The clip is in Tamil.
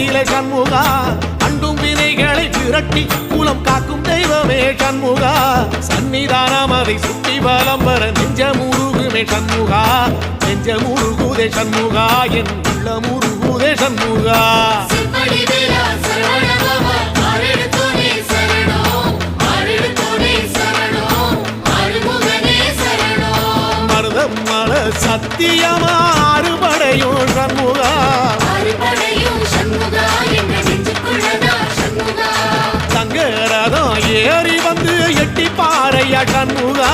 நிலை சண்முகா அண்டும் வினைகளை விரட்டி குலம் காக்கும் தெய்வமே சண்முகா சன்னிதானம் அதை சுற்றி பலம் வர நெஞ்சமுருகுமே சண்முகா நெஞ்சமுருகுதே சண்முகா என் உள்ளமுருகுதே சண்முகா மருதம் மல சத்தியமா அறுபடையும் சண்முகா தங்கரதம் ஏறி வந்து எட்டி பாறையா சண்முகா